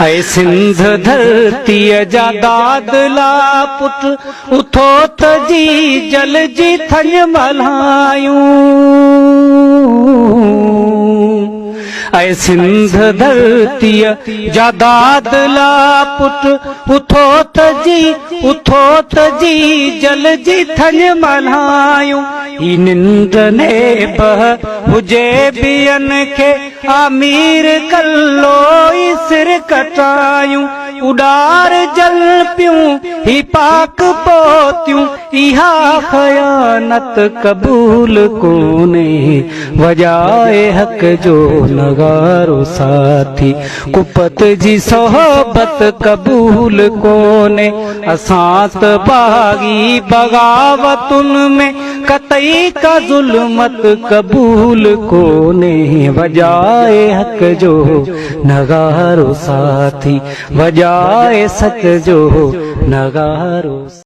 ऐ सिंध धरती जा दादला पुट उथो त जी जल जी थन मल्हायूं। ऐ सिंध धरती जा दादला पुट उथो त जी जल जी थन मल्हायूं। ही निंड ने बह हुजे बियन खे आमीर कल्लो ई सिर कटायूं। उडार जल पियूं ही पाक पोतियूं इहा खयानत कबूल कोने। वजाए हक जो नगारो साथी कुपत जी सोहबत कबूल कोने। असां त बागी बगावतुन में कतई का जुल्मत कबूल कोने। वजाए हक जो नगारो साथी वजाए सच जो नगारो।